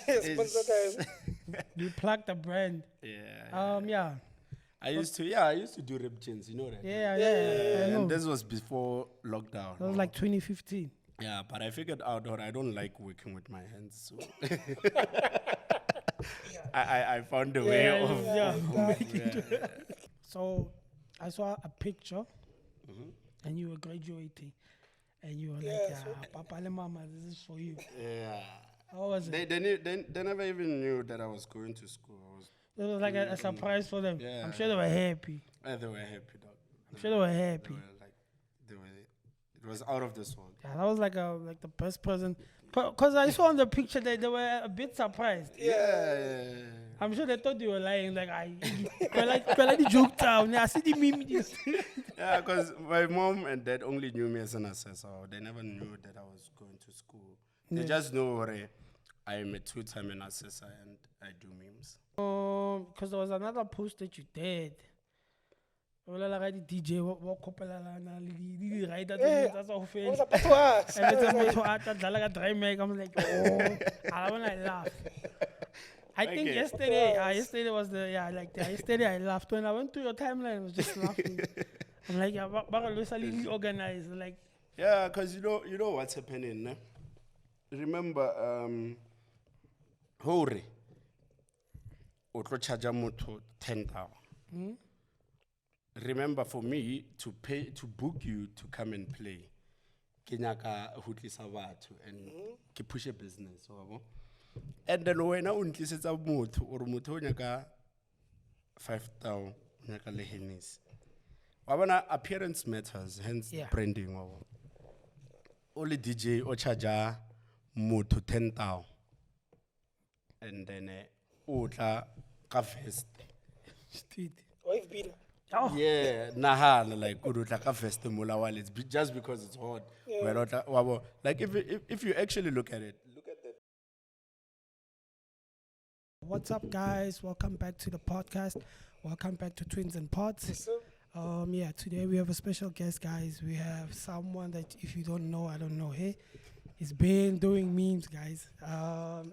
Sponsor time. You plug the brand. Yeah. Yeah. I used to do rip chins, you know that? Yeah. I know. And this was before lockdown. That was like 2015. Yeah, but I figured out that I don't like working with my hands, so I found a way of So I saw a picture, and you were graduating, and you were like, Papa and Mama, this is for you. Yeah. How was it? They never even knew that I was going to school. It was like a surprise for them. Yeah. I'm sure they were happy. They were happy, dog. I'm sure they were happy. It was out of this world. Yeah, that was like the best present. Because I saw on the picture that they were a bit surprised. Yeah. I'm sure they thought you were lying. Like, I the joke down. I see the meme. Yeah, because my mom and dad only knew me as an assessor. They never knew that I was going to school. They just know I am a two-time assessor and I do memes. Because there was another post that you did. Like the DJ, what couple the rider that's all fair. What's up to us? And it's a dry make. I'm like, oh, I don't like laugh. I think yesterday was yesterday I laughed when I went to your timeline. I was just laughing. I'm like, yeah, but organized, like. Yeah, because you know what's happening. Ne? Remember, Hore, Otro charge moto 10,000. Remember, for me to book you to come and play, Kenyaka hutlisa batho and ke push a business, and then when I untlisetsa motho or motho nyaka 5,000 nyaka le Hennis. Wabona appearance matters, hence branding. Only DJ o charge motho 10,000, and then utla ka vest. Wife beater. Oh. Yeah, nahana like like a festival it's just because it's hot. Yeah. Like if you actually look at that. What's up, guys? Welcome back to the podcast. Welcome back to Twins and Pods. Yes, Today we have a special guest, guys. We have someone that if you don't know, I don't know. Hey, he's been doing memes, guys.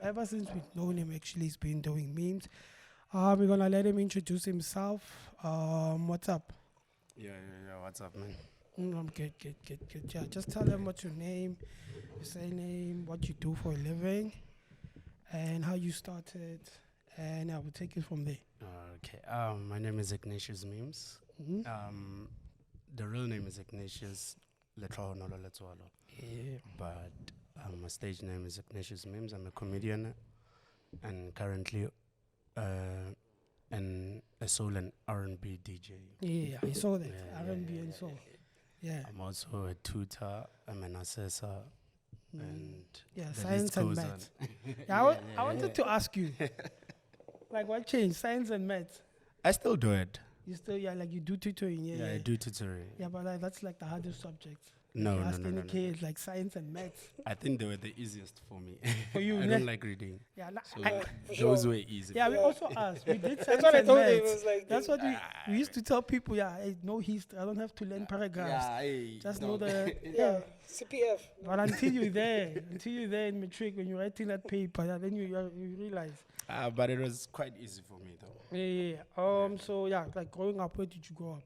Ever since we've known him, actually, he's been doing memes. We're gonna let him introduce himself. What's up? Yeah. What's up, man? I'm good. Yeah, just tell them what's your name, your surname, what you do for a living, and how you started, and I will take it from there. Okay. My name is Ignatius Memes. The real name is Ignatius Letrohonolo Letwalo. Yeah. But my stage name is Ignatius Memes. I'm a comedian, and currently and a soul and R&B DJ. Yeah, I saw that. R&B and soul. Yeah. I'm also a tutor. I'm an assessor. And science and maths. I wanted to ask you, like, what changed? Science and maths? I still do it. You still, like you do tutoring. Yeah, I do tutoring. Yeah, but that's like the hardest subject. No. Ask any kid, like science and maths. I think they were the easiest for me. For you, I don't like reading. Yeah, so those were easy. Yeah, we also asked. We did science that's what I and told maths. him. It was like That's what we used to tell people. Yeah, hey, no history. I don't have to learn paragraphs. Just know the CPF. But until you're there in matric, when you're writing that paper, then you realize. But it was quite easy for me though. Yeah. So like growing up, where did you grow up?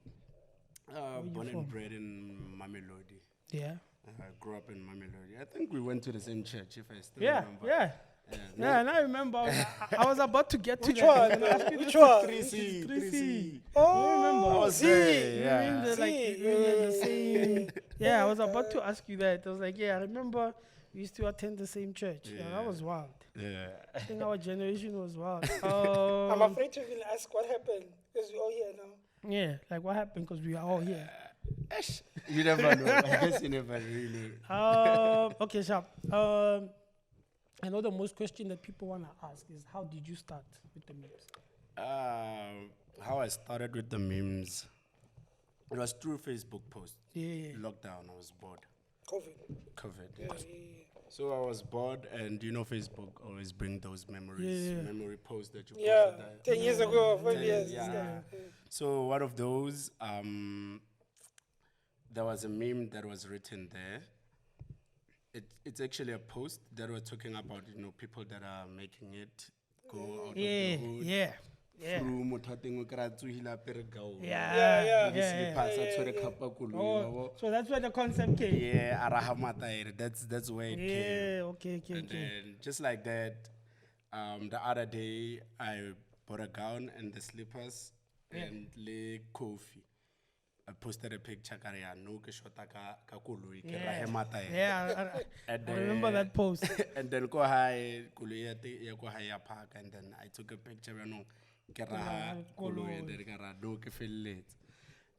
Born and bred in Mamelodi. Yeah. I grew up in Mamelodi. I think we went to the same church, if I still remember. Yeah, and I remember I was about to get to Which one? Which one? 3C. Oh, remember? I was there, the same. Yeah, I was about to ask you that. I was like, I remember we used to attend the same church. Yeah, that was wild. Yeah. I think our generation was wild. I'm afraid to even ask what happened because we're all here now. Yeah, like what happened because we are all here. You never know. I guess you never really. Okay, Sharp. I know the most question that people want to ask is how did you start with the memes? How I started with the memes, it was through Facebook posts. Yeah. Lockdown, I was bored. COVID. Yeah. So I was bored, and Facebook always bring those memories, memory posts that you posted. 10 years ago, 5 years. Yeah. So one of those, there was a meme that was written there. it's actually a post that we're talking about, people that are making it go out Yeah, of the hood. yeah, yeah. Through motho a teng o kry-a tsohile a apere gown, Yeah. le di-slippers, a tshwere kapa koloi, wa Oh, bo. so that's where the concept came. Yeah, a raha mataere, that's where it came. Yeah, okay. And then just like that, the other day I bought a gown and the slippers and le coffee. I posted a picture kare ya no ke shota ka koloi ke rahe mataere. Yeah, And I remember that post. and then go high koloi ya go high park, and then I took a picture ke raha koloi, and then ke ra no ke felletse.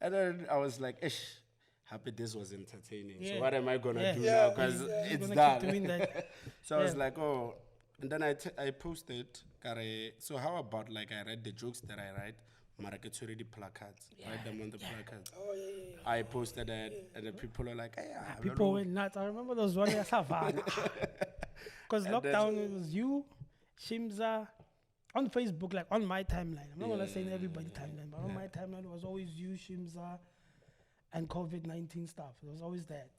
And then I was like, ish, happy this was entertaining. So Yeah. what am I gonna do Yeah. now? Because You're it's gonna keep done. doing that. So I was Yeah. like, oh, and then I posted, kare, so how about like I read the jokes that I write, mara ke tshwere di-placards, write them on the placards. Oh, yeah. I posted that, and the people are like, hey, People went nuts. I remember those one year Savannah. Because lockdown, it was you, Shimza, on Facebook, like on my timeline. I'm not gonna say everybody timeline, but on my timeline it was always you, Shimza, and COVID-19 stuff. It was always that.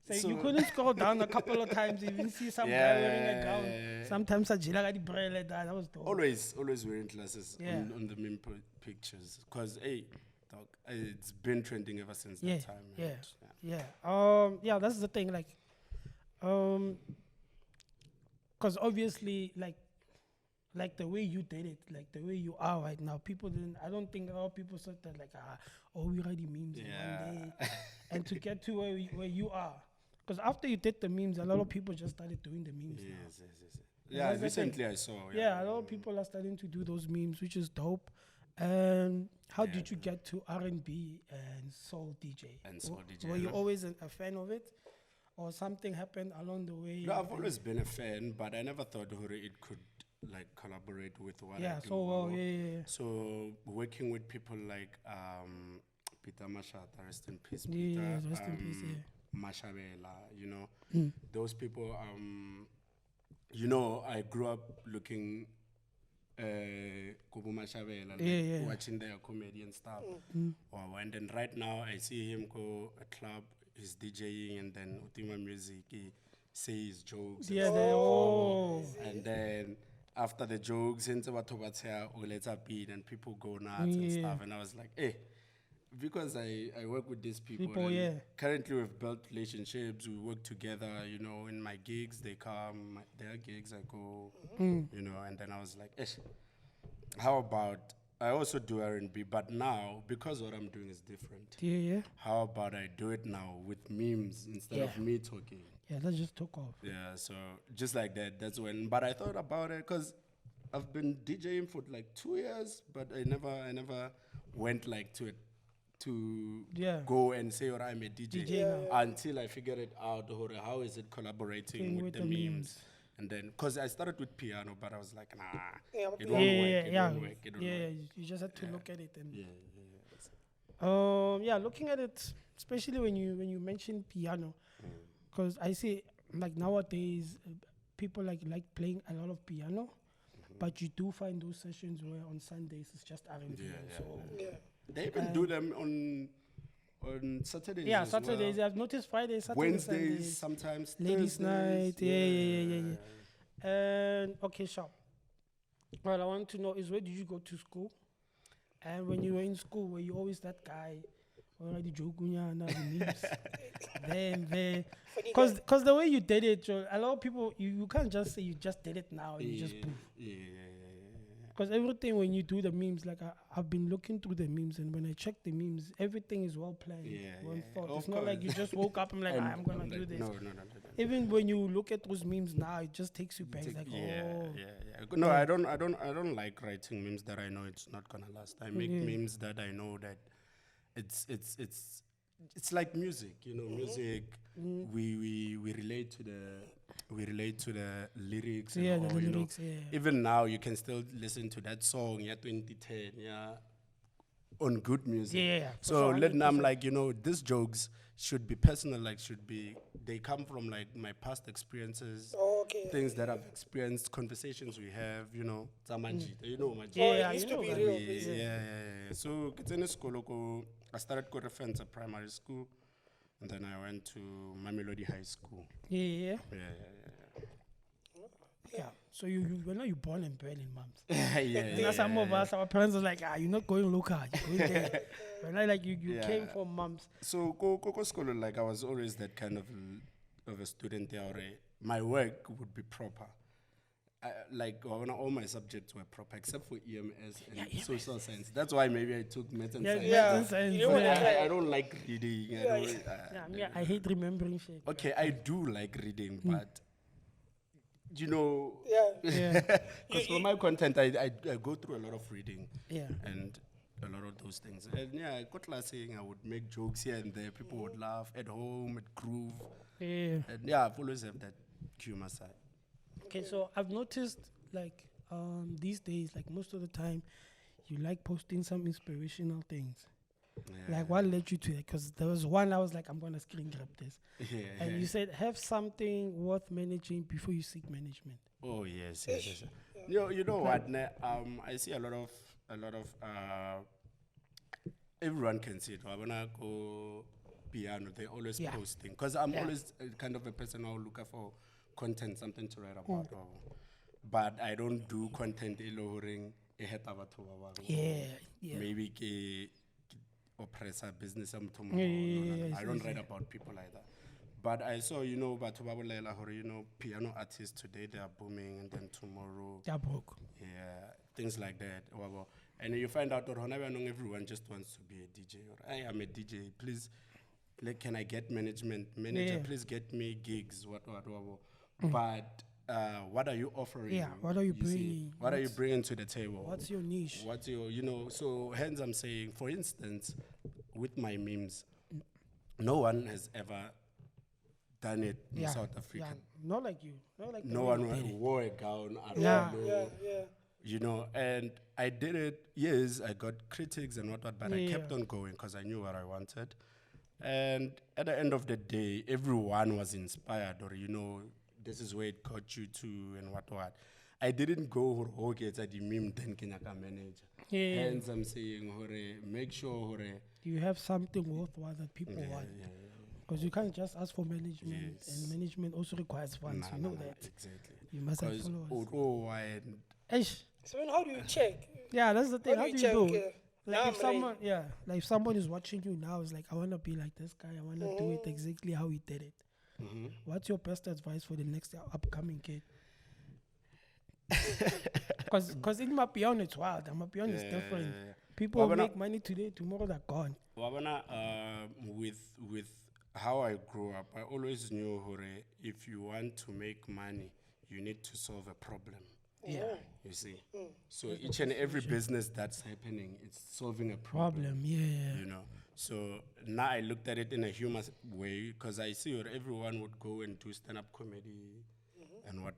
So you couldn't scroll down a couple of times, even see some guy wearing a gown. Yeah. Sometimes a jila got the braille like that. That was dope. always wearing glasses Yeah. on the meme pictures. Because, hey, dog, it's been trending ever since Yeah, that time. yeah, and, yeah. That's the thing. Like, because obviously, like the way you did it, like the way you are right now, people didn't. I don't think a lot of people said that like, we write the memes in one day, and to get to where you are. Because after you did the memes, a lot of people just started doing the memes now. Yes. Yeah, that's the thing. recently I saw. Yeah, a lot of people are starting to do those memes, which is dope. And how did you get to R&B and soul DJ? And soul DJ, Were you no? always a fan of it, or something happened along the way? No, I've always been a fan, but I never thought Hore it could like collaborate with what I do. so well, yeah. So working with people like Peter Mashata, rest in peace, Yeah, Peter. rest in peace, yeah. Mashabela, those people. I grew up looking Kubu Mashabela, like watching their comedy and stuff. Wow, and then right now I see him go a club, he's DJing, and then Utima Music, he say his jokes. Yeah, And then after the jokes, into what let's beat, and people go nuts and stuff. And I was like, hey, because I work with these people, and currently we've built relationships, we work together, in my gigs, they come, their gigs, I go, and then I was like, how about, I also do R&B, but now, because what I'm doing is different, how about I do it now with memes instead of me talking? Yeah, that just took off. Yeah, so just like that, that's when, but I thought about it, because I've been DJing for like 2 years, but I never went like to go and say, or I'm a DJ, until I figured it out, or how is it collaborating with the memes? And then, because I started with piano, but I was like, nah, it won't work, it won't work, it won't work. You just had to look at it. And Yeah. looking at it, especially when you mention piano, because I see, like nowadays, people like playing a lot of piano, but you do find those sessions where on Sundays it's just R&B. They even do them on Saturdays. Yeah, as Saturdays. well. I've noticed Fridays, Saturdays, Wednesdays, Sundays, sometimes ladies' Thursdays. night. Yeah. And okay, sure. What I want to know is, where did you go to school? And when you were in school, were you always that guy? Already joking, then because the way you did it, a lot of people, you can't just say you just did it now and you just poof. Because everything, when you do the memes, like I've been looking through the memes, and when I check the memes, everything is well planned, well thought. It's not like you just woke up and like, I'm gonna do this. No. Even when you look at those memes now, it just takes you back. Like, No, I don't like writing memes that I know it's not gonna last. I make memes that I know that it's like music, music. We relate to the lyrics. The and all, lyrics. Even now, you can still listen to that song, 2010, on good music. Yeah. So let them like, these jokes should be personal, like they come from like my past experiences, things that I've experienced, conversations we have, Zamanji, Manji. It used to be real. Yeah. So it's in school, I started Korefensa Primary School. and then I went to Mamelodi High School. Yeah. Yeah. Yeah. So when are you born and bred in Mums? Yeah, And now some of us, our parents are like, you're not going local, you're going there. When I like you Yeah. came from Mums. So go school, like I was always that kind of a student there. My work would be proper. Like all my subjects were proper except for EMS and social science. That's why maybe I took math and science. Yeah. Maths and You know what science. I- I don't like reading. I hate remembering shit. Okay, I do like reading, but you know, Yeah. Yeah. because for my content, I go through a lot of reading Yeah. and a lot of those things. And yeah, I got last saying I would make jokes here and there. People would laugh at home, at groove. Yeah. And yeah, I've always have that humor side. Okay, so I've noticed like these days, like most of the time, you like posting some inspirational things. Yeah. Like what led you to that? Because there was one I was like, I'm gonna screen grab this, Yeah, and yeah. you said have something worth managing before you seek management. Oh yes. You know what? I see a lot of everyone can see it. I wanna go piano. They always Yeah. posting because I'm Yeah. always kind of a person who look for content, something to write about. But I don't do content iloring Yeah. maybe ke oppressor business Yeah, I don't write about people like that. But I saw, batho ba bolela hore, piano artists today they are booming, and then tomorrow, They're broke. yeah, things like that. And you find out that everyone just wants to be a DJ. Or I am a DJ. Please, can I get manager? Yeah. Please get me gigs. What. But what are you offering? Yeah, what are you see? bringing? What are you bringing to the table? What's your niche? What's your, so hence I'm saying, for instance, with my memes, no one has ever done it in South Africa. Yeah, not like you. Not like the No way you one did it. wore a gown at Yeah. all. And I did it, yes, I got critics and whatnot, but I kept Yeah. on going because I knew what I wanted. And at the end of the day, everyone was inspired, or, this is where it got you to and what. I didn't go, okay, it's a meme, then Kenyaka manager. Yeah. Hence, I'm saying, make sure, You have something worthwhile that people want. yeah. Because you can't just ask for management, Yes. and management also requires funds. You know that. Exactly. You must have Because followers. Eish. So then how do you check? Yeah, that's the thing. How do you do? check? Now Like if I'm ready. someone, like if someone is watching you now, is like, I want to be like this guy. I want to do it exactly how he did it. What's your best advice for the next upcoming kid? Because in my piano, it's wild. My piano is different. People Wabana- make money today, tomorrow they're gone. Wabana, with how I grew up, I always knew, if you want to make money, you need to solve a problem. Yeah. You see, so each and every business that's happening, it's solving a problem. Problem, yeah. So now I looked at it in a humorous way because I see where everyone would go and do stand-up comedy and what.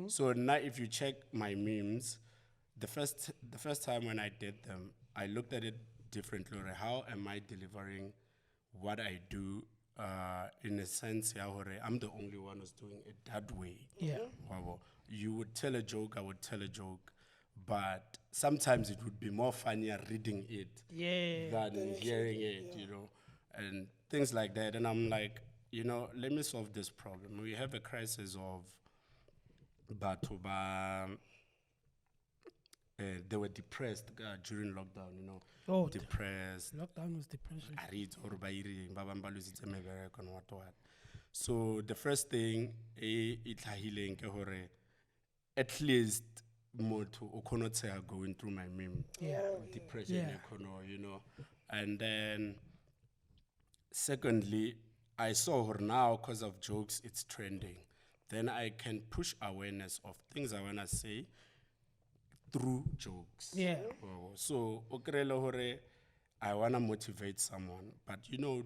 So now if you check my memes, the first time when I did them, I looked at it differently. How am I delivering what I do in a sense? I'm the only one who's doing it that way. Yeah. Wabo. You would tell a joke, I would tell a joke, but sometimes it would be more funnier reading it Yeah. than hearing it, and things like that. And I'm like, let me solve this problem. We have a crisis of Batuba. They were depressed during lockdown, Oh, depressed. lockdown was depression. So the first thing, at least moto okonotsega going through my meme. Yeah. Depression, Yeah. And then secondly, I saw her now because of jokes, it's trending. Then I can push awareness of things I wanna say through jokes. Yeah. So I wanna motivate someone, but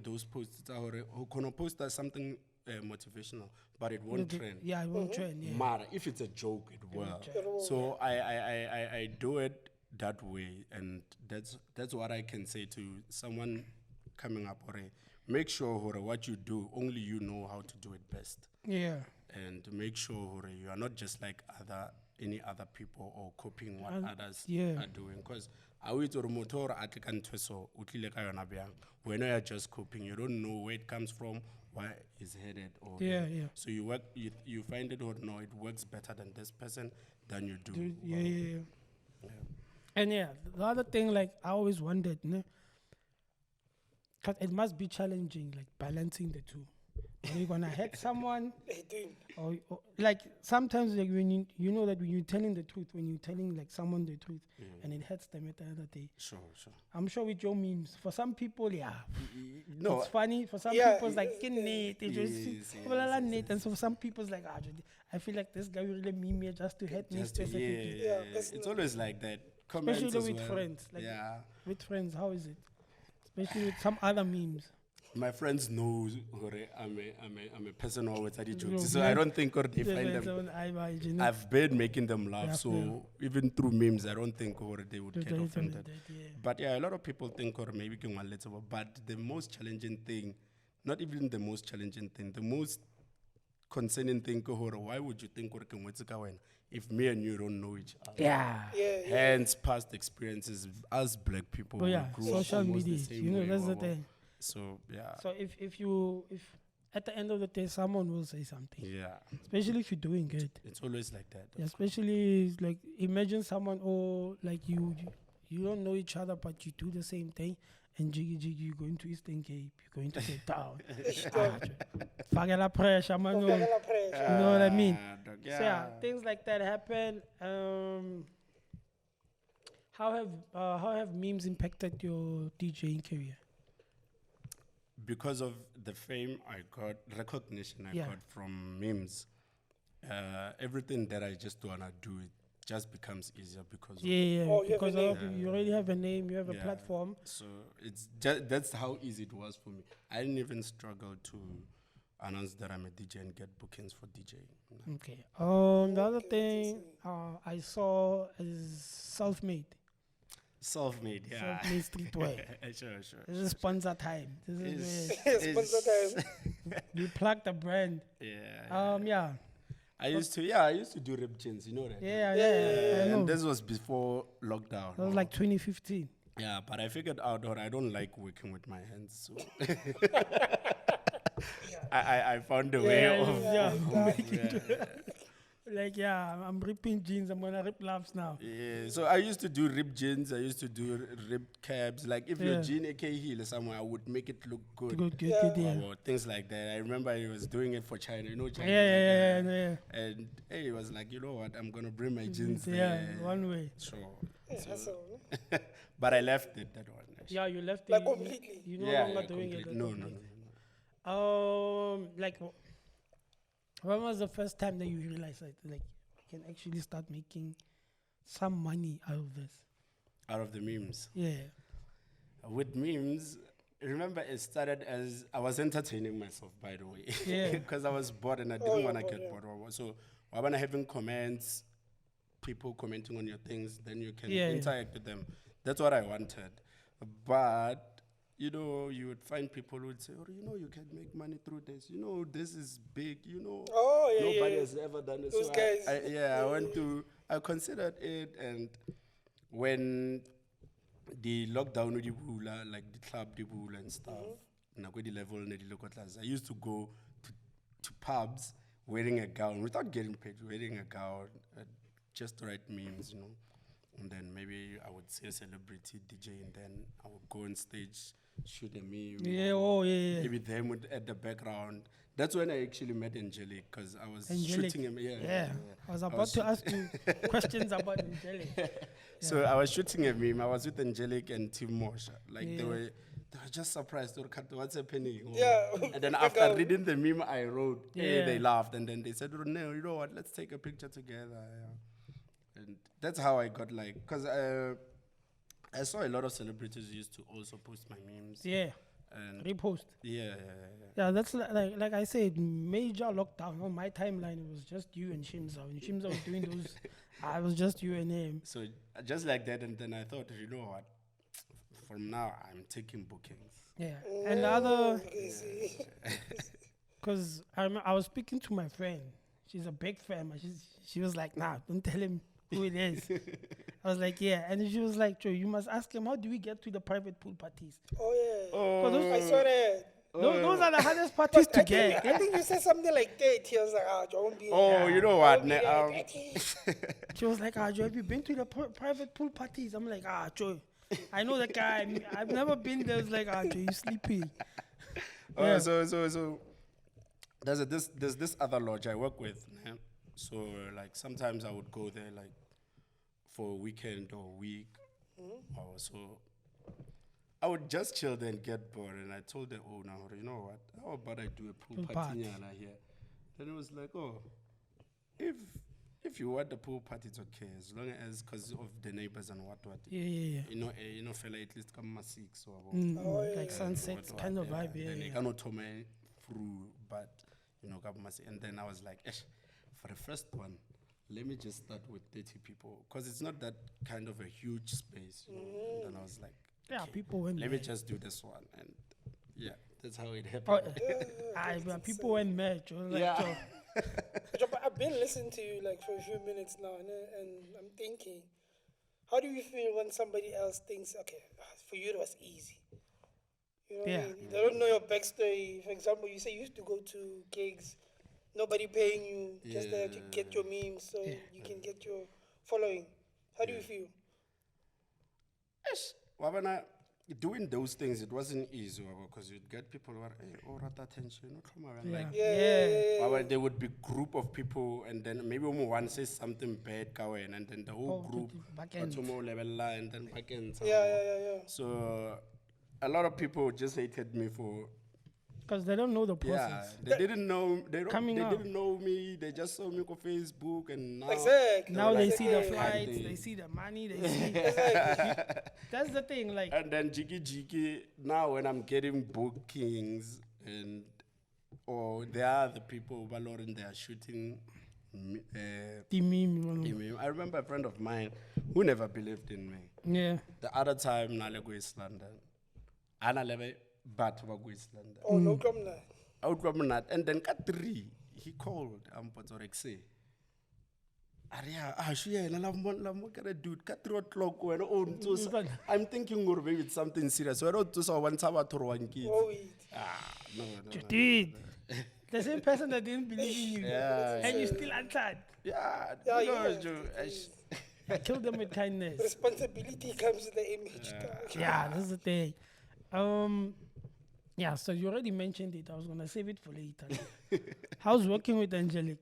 those posts who can post something motivational, but it won't trend. Yeah, it won't trend. Yeah. Mara, if it's a joke, it will. So I do it that way, and that's what I can say to someone coming up. Make sure what you do, only you know how to do it best. Yeah. and to make sure hore you are not just like any other people or copying what others yeah. are doing. Because I wait or motor at the canto so utlile ka yona bjang. When you are just copying, you don't know where it comes from, where it's headed, or Yeah, yeah. so you find it or no, it works better than this person than you do. Dude, yeah. Yeah. And yeah, the other thing, like, I always wondered, because it must be challenging, like, balancing the two. Are you gonna hurt someone? They do. Or like sometimes, like when you know that when you're telling the truth, when you're telling like someone the truth, and it hurts them at the end of the day. Sure. I'm sure with your memes, for some people, yeah, No, it's funny. For some Yeah, people, it's like "Kinnet," they just and so for some people, it's like I feel like this guy will really meme me just to hurt me specifically. Yeah, it's always like that. Comments Especially as with well. friends. Like Yeah. with friends, how is it? Especially with some other memes. My friends know hore I'm a person who always at jokes, No, so man. I don't think they find them. I imagine. I've been making them laugh, Yeah, so yeah. even through memes, I don't think they would get offended. Yeah. But yeah, a lot of people think or maybe can one little, but the most challenging thing, not even the most challenging thing, the most concerning thing, why would you think if me and you don't know each other? Yeah. Yeah. Hence past experiences as black people. But yeah, we grew up social almost the media, same way, that's the thing. So yeah. So if at the end of the day someone will say something, Yeah. especially if you're doing good, It's always like that. yeah, especially like imagine someone or like you don't know each other but you do the same thing, and jiggy you're going to Eastern Cape, you're going to Cape Town. Fagela pressure, man. You know what I mean? Dog, So yeah, things like that happen. How have memes impacted your DJing career? Because of the fame I got, recognition I Yeah. got from memes, everything that I just wanna do, it just becomes easier because of Yeah, Oh, you have a because a lot of name. people, you already have a name, you have a Yeah. platform. So it's just that's how easy it was for me. I didn't even struggle to announce that I'm a DJ and get bookings for DJing. No. Okay. The other Okay, thing I saw is self-made. Self-made, yeah. Self-made streetwear. Sure. This is sponsor time. This is It's- Sponsor time. where you plug the brand. yeah. Yeah. I used to do rib jeans, you know that? Yeah. I know. And this was before lockdown. That was like 2015. Yeah, but I figured out that I don't like working with my hands, so I found a way of Like, I'm ripping jeans. I'm gonna rip laps now. yeah. So I used to do rib jeans. I used to do rib cabs. Like if your Yeah. jean AK heel somewhere, I would make it look good. Good, Or things like that. I remember he was doing it for China. You know China. Yeah. And he was like, you know what? I'm gonna bring my jeans Yeah, there. one way. Sure. Hustle. But I left it that one. Actually. Yeah, you left Like it. completely. You no longer doing it. complete- No. Like, when was the first time that you realized that like you can actually start making some money out of this? Out of the memes. Yeah. With memes, remember it started as I was entertaining myself, by the way. Yeah. Because I was bored and I didn't you're want to bored, get yeah. bored. So when I having comments, people commenting on your things, then you can Yeah. interact with them. That's what I wanted. But you would find people who would say, "Oh, you can make money through this. This is big. Oh, yeah, nobody yeah. has ever done it." Those So guys. I considered it, and when the lockdown with the bula, like the club the bula and stuff, the level and the local class, I used to go to pubs wearing a gown without getting paid, wearing a gown, just to write memes, And then maybe I would see a celebrity DJ, and then I would go on stage, shoot a meme. Yeah. Maybe them at the background. That's when I actually met Angelic, because I was Angelic. shooting him. Yeah. I was about to ask you questions about Angelic. So I was shooting a meme. I was with Angelic and Tim Mosha. Like Yeah. they were just surprised. They were cut, what's happening? Yeah. And then after reading the meme I wrote, Yeah. they laughed, and then they said, "Oh, no, you know what? Let's take a picture together." Yeah. And that's how I got because I saw a lot of celebrities used to also post my memes. Yeah. And Repost. yeah. Yeah, that's like I said, major lockdown. On my timeline, it was just you and Shimza. When Shimza was doing those, I was just you and him. So just like that, and then I thought, you know what? From now, I'm taking bookings. Yeah. And the other, Okay, see. because I was speaking to my friend she's a big fan. But she was like, nah, don't tell him who it is. I was like, yeah. And she was like, Joe, you must ask him, how do we get to the private pool parties? Oh yeah. Oh, I saw that. Those are the hardest parties to get. I think you said something like that. He was like, ah, Joe won't be oh, you know I what? won't be there, Daddy." She was like, Joe, have you been to the private pool parties? I'm like, Joe, I know the guy. I've never been there. It's like, Joe, you sleepy. Yeah. So there's this other lodge I work with. Yeah? So like sometimes I would go there like for a weekend or a week or so. I would just chill there and get bored, and I told the owner, you know what? How about I do a pool party nyana here? Then it was like, oh, if you want the pool party, it's okay, as long as because of the neighbors and what. Yeah. You know, fella at least come 6 or Like sunsets kind of vibe. Then I Yeah. cannot tell me through, but you know, and then I was like, for the first one, let me just start with 30 people, because it's not that kind of a huge space, you know. And then I was like, Yeah, okay, people went let me mad. just do this one, and yeah, that's how it Oh, happened. people went mad. Joe. Like, Yeah. Joe, Joe, but I've been listening to you like for a few minutes now, and I'm thinking, how do you feel when somebody else thinks, okay, for you it was easy? You know what I Yeah. mean? They don't know your backstory. For example, you say you used to go to gigs, nobody paying you, just there to get your memes so you can get your following. How do you feel? Yes. Wabana, doing those things, it wasn't easy because you'd get people who are, hey, oh, rat attention, no, come around. yeah. Like, Yeah. Wabana, there would be group of people, and then maybe one says something bad, Kawen, and then the whole Oh, group, back end. level line, and then back end. Yeah. So, a lot of people just hated me for. Because they don't know the Yeah, process. they didn't know. They Coming out. didn't know me. They just saw me on Facebook, and now Exactly. Now they like, see the "Hey, flights, they- they see the money, they see. That's the thing. Like, And then jiggy. Now when I'm getting bookings or there are the people Valorin, they are shooting. the meme. I remember a friend of mine who never believed in me. Yeah. The other time, Nale go East London. Ana lebe but go East London. Oh, no come now. Out from that, and then cut 3, he called Ampotorexe. Dude, cut 3 o'clock. I'm thinking maybe it's something serious. So I don't do so one time to one kid. Oh, wait. No. Dude. The same person that didn't believe in you. Yeah, And you still answered. Yeah, Yeah, you know, yeah. Joe, I killed them with kindness. Responsibility comes with the image. Yeah, that's the thing. Yeah, so you already mentioned it. I was gonna save it for later. How's working with Angelic?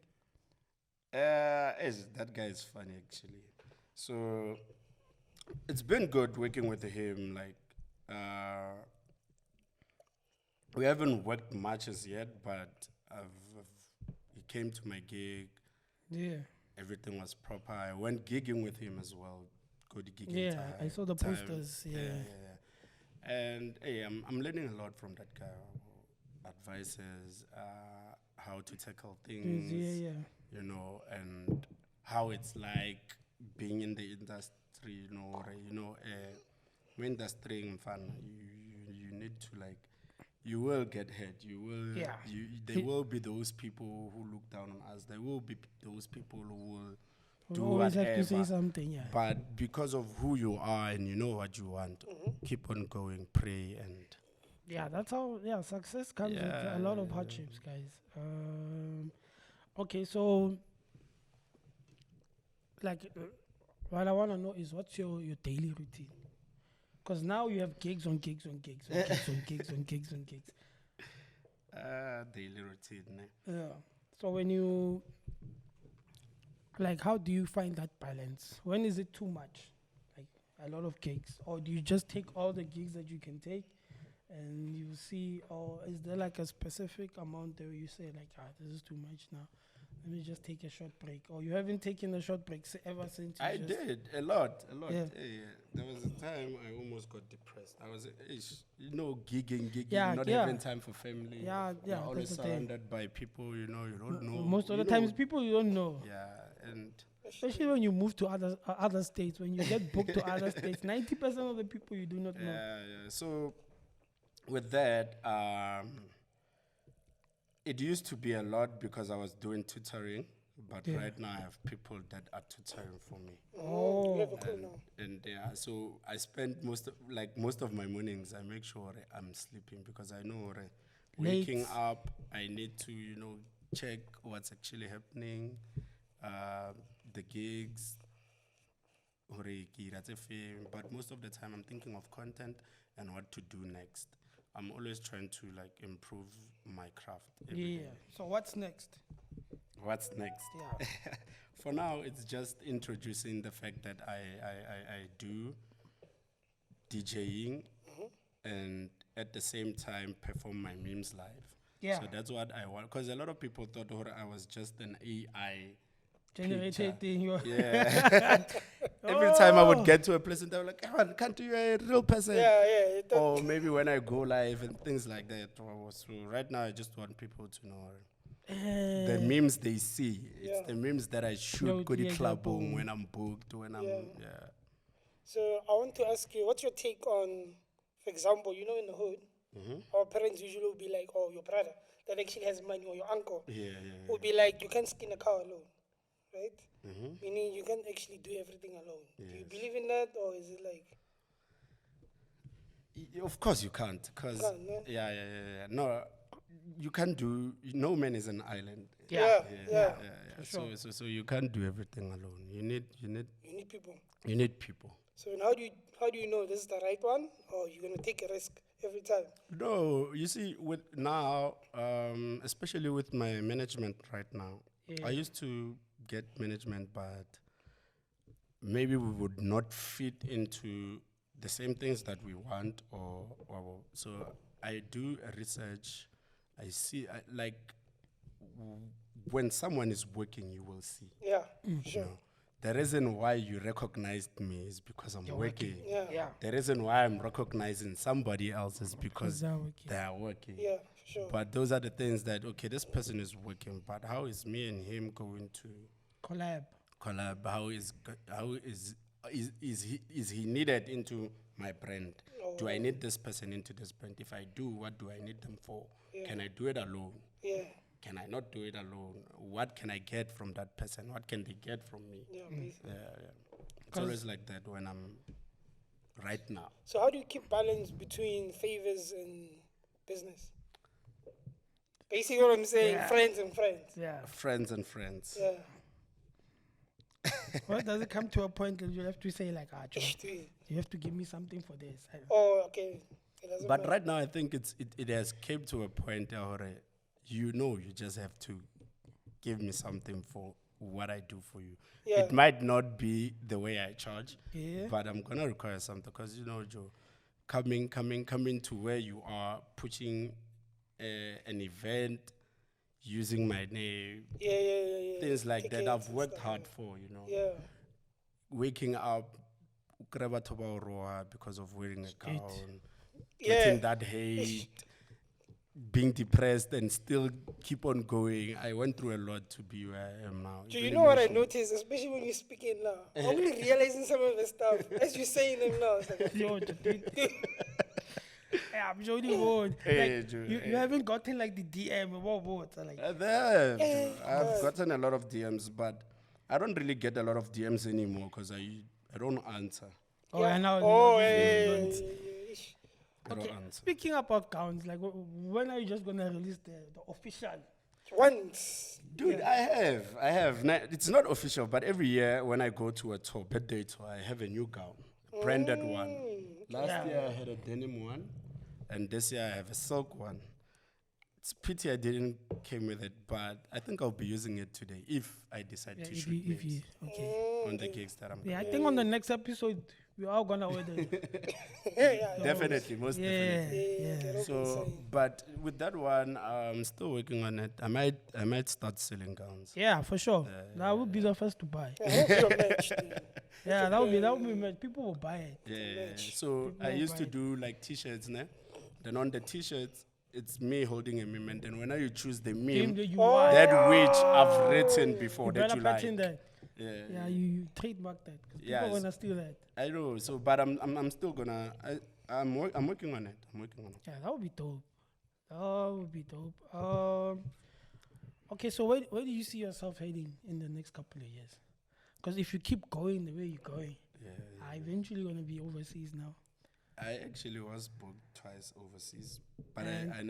That guy is funny actually. So it's been good working with him. Like we haven't worked much as yet, but he came to my gig. Yeah. Everything was proper. I went gigging with him as well. Good gigging Yeah, time. I saw the posters. Yeah. And hey, I'm learning a lot from that guy. Advices, how to tackle things. Yeah. You know, and how it's like being in the industry. Industry in fun. You need to like. You will get hurt. You will. Yeah. There will be those people who look down on us. There will be those people who will We do always whatever. have to say something. Yeah. But because of who you are and you know what you want, keep on going, pray, and Yeah, that's how. Yeah, success comes with a lot of hardships, guys. Okay, so like, what I want to know is what's your daily routine? Because now you have gigs on gigs on gigs on gigs on gigs on gigs on gigs. daily routine. Yeah. So when you like, how do you find that balance? When is it too much? Like a lot of gigs, or do you just take all the gigs that you can take, and you see, or is there like a specific amount there where you say like, this is too much now? Let me just take a short break. Or you haven't taken a short break ever since? I did a lot. Yeah. There was a time I almost got depressed. I was, gigging, Yeah, not yeah. having time for family. Yeah, You're that's always the thing. surrounded by people, you don't know. Most of the you times, know. people you don't know. Yeah, and Especially when you move to other states, when you get booked to other states, 90% of the people you do not know. yeah. So with that, It used to be a lot because I was doing tutoring, but Yeah. right now I have people that are tutoring for me. You have a crew now. And yeah, so I spend most of my mornings. I make sure I'm sleeping because I know waking Late. up, I need to check what's actually happening, the gigs, hore ke ira tse feng, but most of the time I'm thinking of content and what to do next. I'm always trying to like improve my craft. every Yeah. day. So what's next? What's next? Yeah. For now, it's just introducing the fact that I do DJing and at the same time perform my memes live. Yeah. So that's what I want. Because a lot of people thought I was just an AI Generated picture. thing. Yeah. Every time I would Oh. get to a place and they were like, "Come on, can't you a real person?" Yeah. Or maybe when I go live and things like that. So right now, I just want people to know the memes they see. It's Yeah. the memes that I No, shoot good yeah, club boom. when I'm booked, when I'm Yeah. So I want to ask you, what's your take on, for example, in the hood, our parents usually will be like, oh, your brother that actually has money, or your uncle yeah. will be like, you can't skin a cow alone, right? Meaning you can't actually do everything alone. Do you Yes. believe in that, or is it like, Of course you can't, cause Can't, no? yeah. No, you can't do. No man is an island. yeah. Yeah. sure. So you can't do everything alone. You need You need people. people. So and how do you know this is the right one, or you're gonna take a risk every time? No, you see, with now, especially with my management right now, Yeah. I used to get management, but maybe we would not fit into the same things that we want, or so I do a research. I see, when someone is working, you will see. Yeah, sure. The reason why you recognized me is because I'm working. Yeah. Yeah. The reason why I'm recognizing somebody else is because they're working. they are working. Yeah, for sure. But those are the things that, okay, this person is working, but how is me and him going to Collab. collab? How is he needed into my brand? Do I need this person into this brand? If I do, what do I need them for? Can I do it alone? Yeah, Can I not do it alone? What can I get from that person? What can they get from me? yeah, basically. It's always like that when I'm right now. So how do you keep balance between favors and business? Basically, what I'm saying, Yeah. friends and friends. Yeah. Friends and friends. Yeah. Well, does it come to a point that you have to say like, Joe, Do it. you have to give me something for this? Oh, okay. It doesn't But matter. right now, I think it has came to a point where you just have to give me something for what I do for you. Yeah. It might not be the way I charge, Yeah. but I'm gonna require something because Joe, coming to where you are, pushing an event, using my name, Yeah. things like that. Tickets I've and worked stuff, hard for, Yeah. waking up, ukra batho ba o roa because of wearing a gown, Yeah. getting that hate, being depressed and still keep on going. I went through a lot to be where I am now. Do you even know what I emotionally. noticed, especially when you're speaking now? I'm only realizing some of the stuff as you're saying them now. It's like, Yo, yeah, I'm joking. Like, Hey, Joe, you haven't gotten like the DM. What? Like, I've gotten a lot of DMs, but I don't really get a lot of DMs anymore because I don't answer. oh, yeah, now. oh, Ish. I don't Okay. answer. Speaking about gowns, like, when are you just gonna release the official? Once. Dude, I have. It's not official, but every year when I go to a tour, birthday tour, I have a new gown, a branded one. Last year I had a denim one, and this year I have a silk one. It's pity I didn't came with it, but I think I'll be using it today if I decide to shoot memes Okay. on the gigs that I'm Yeah, I going. think on the next episode we are gonna order. Definitely, most definitely. Yeah. So, but with that one, I'm still working on it. I might start selling gowns. Yeah, for sure. That would be the first to buy. I hope you're matched. Yeah, that would be. People will buy it. Yeah. So I will used to buy it. do like t-shirts, ne? Then on the t-shirts, it's me holding a meme, and then when you choose the Game meme, that you want. that which I've written before You that better you like. patent that. Yeah. Yeah, you trademark that. 'Cause Yes. people wanna steal that. I know. So, but I'm still gonna. I'm working on it. I'm working on it. Yeah, that would be dope. Oh, would be dope. Okay, so where do you see yourself heading in the next couple of years? Because if you keep going the way you're going, Yeah, I eventually gonna be overseas now. I actually was booked twice overseas, but And- I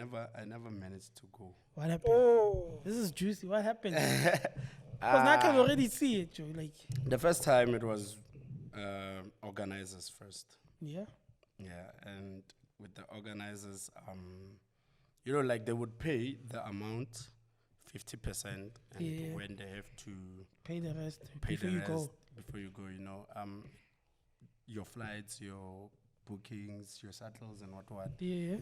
never managed to go. What happened? Oh, This is juicy. What happened? Because now I can already see it, Joe. Like, The first time it was organizers first. yeah. Yeah, and with the organizers, you know, like they would pay the amount, 50%, and Yeah. when they have to Pay the rest pay before the you rest go. before you go, you know, your flights, your bookings, your shuttles, and what. Yeah.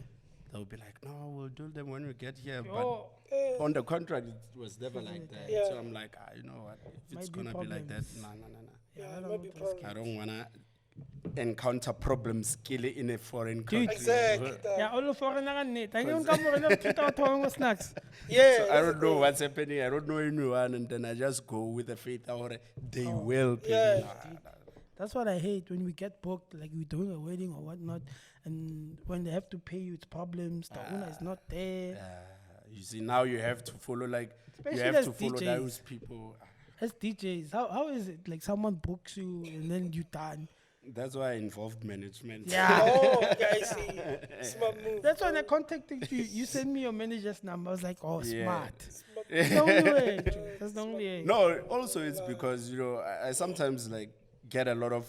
They'll be like, no, we'll do them when we get here. Oh, But on the contract, it was never like that. Yeah. So I'm like, you know what? If it's Might be gonna be like that, problems. nah. yeah, I it don't might be know, problem. I don't wanna encounter problems skill in a foreign Dude. country. Exactly. yeah, all of foreign net. I don't come over to snacks. Yeah. So I that's don't the know thing. what's happening. I don't know anyone, and then I just go with the faith that they will pay. Yeah. Nah. That's what I hate when we get booked, like we're doing a wedding or whatnot, and when they have to pay you, it's problems. The owner is not there. You see, now you have to follow you Especially have as to follow DJs. those people. As DJs, how is it like someone books you and then you done? That's why I involved management. Yeah. Oh, okay, I see. Smart move. That's when I contacted you. You sent me your manager's number. I was like, oh, Yeah. smart. Smart That's the only way. Joe. That's the only way. No, also it's because you know I sometimes get a lot of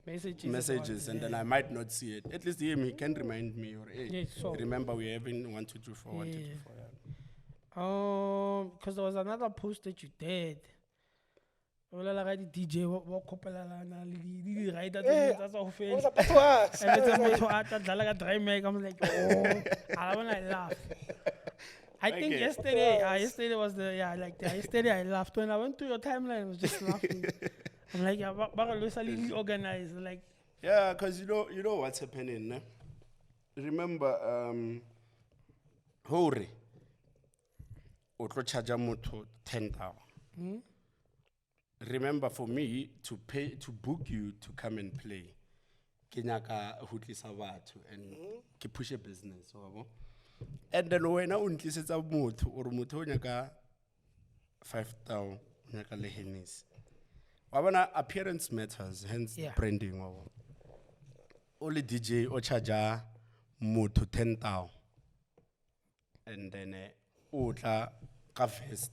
messages and then I might not see it. At least he can remind me or hey, Yeah, sure. remember we're having 1 2 3 4 1 2 3 Yeah. 4. Yeah. Because there was another post that you did. DJ wa kopelana le di rider tsa tsa ho What fela. was up to us? And it's a motho a tla dlala ka dry mic. I'm like, oh, I wanna laugh. I think Okay. yesterday was yesterday I laughed when I went to your timeline. I was just laughing. I'm like, yeah, but organized. Like, Yeah, because you know what's happening. Ne? Remember, Hore, otlo charge motho 10,000. Remember, for me to book you to come and play, ke nyaka ho tlisa batho and ke push a business, wa bo? And then wena o ntlisetsa motho or motho o nyaka 5,000, o nyaka le Hennessy. Wa bona appearance matters, hence Yeah. branding, wa bo? Only DJ o charge motho 10,000 and then utla ka vest.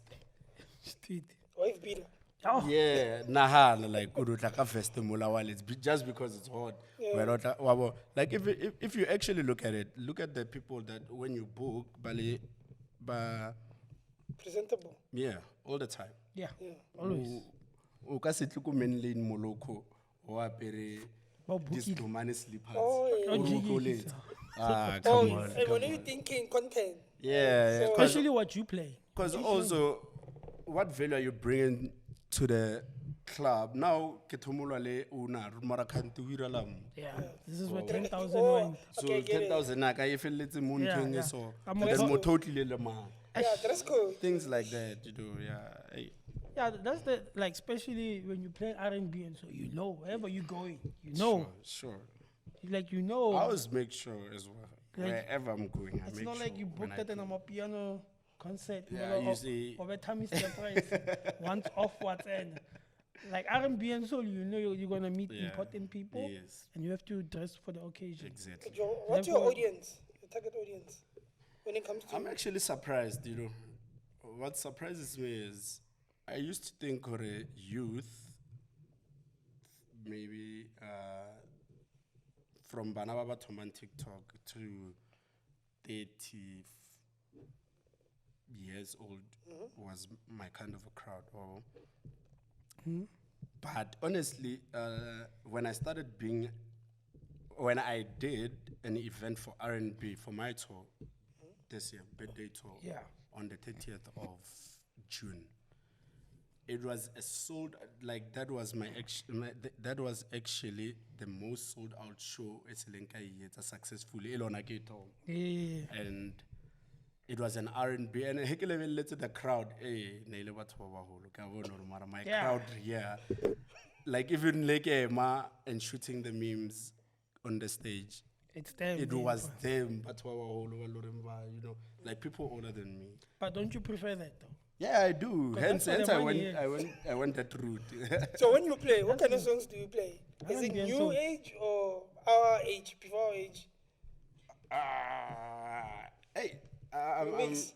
street. Wife beater. Oh, Yeah, nahana like udutla ka vest mola wallets just because it's hot. Yeah. We're not wabo. Like if you actually look at it, look at the people that when you book bali Presentable. yeah, all the time. yeah, Yeah. always. O ka se tlo ko main lane moloko o apere Ba book these it. domane slippers. Oh, yeah. Oh, O jiggy rokoletse. it. Ah, Oh, come on. and come when on. are you thinking content? Yeah, So- because Especially what you play. also, what value are you bringing to the club? Now, ketomulwa le una mara kantu hiralam. Yeah, this is where 10,000 Oh, went. So okay, get it. 10,000 naka if it's a moon Yeah, thing yeah. so I'm and then also- more totally le man. Yeah, dress code. Things like that, you know, yeah. Hey. Yeah, that's the like, especially when you play R&B and so you know wherever you're going, you know, Sure. like you know. I always make sure as well. Like, Wherever I'm going, I It's make not sure. like you when booked I it in play. a piano concert. Yeah, you see- Over time is the price. Once off, what's end. Like R&B and soul, you know you're gonna meet Yeah, important people, yes. and you have to dress for the occasion. Exactly. Joe, what's your Therefore- audience? Your target audience? When it comes to I'm actually surprised, you know. What surprises me is I used to think or a youth, maybe from Banababa to TikTok to 30 years old was my kind of a crowd. But honestly, when I did an event for R&B for my tour this year, birthday tour, Yeah. on the 30th of June, it was a sold like that was that was actually the most sold out show it's successfully Yeah. and it was an R&B and let's the crowd my Yeah. crowd yeah like even like and shooting the memes on the stage It's them. It them, was but- them, but you know, like people older than me. But don't you prefer that though? Yeah, I do. 'Cause Hence, that's where hence the money is. I went that route. So when you play, what kind of songs do you play? Is it R&B and new soul. age or our age, before our age? Hey, Remix.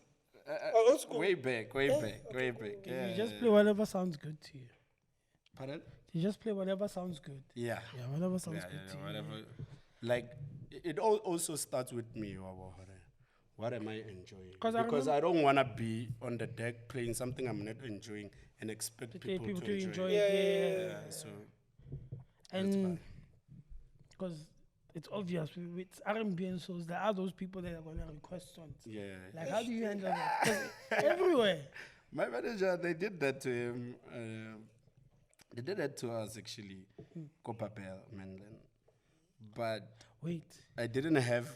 Or old school? way back, way back, way back. Yeah. You just play whatever sounds good to you. Pardon? You just play whatever sounds good. Yeah. Yeah, whatever sounds Yeah, good yeah, to you. whatever. Like it all also starts with me. What am I enjoying? 'Cause I Because I don't want to be on the deck playing something I'm not enjoying and expect people, People to to enjoy it. it. Yeah. Yeah, so And because it's obvious with R&B and souls, there are those people that are gonna request songs. yeah. Like, how do you handle that? 'Cause everywhere. My manager, they did that to him. They did that to us actually, Kopapel Menlen. But Wait, I didn't have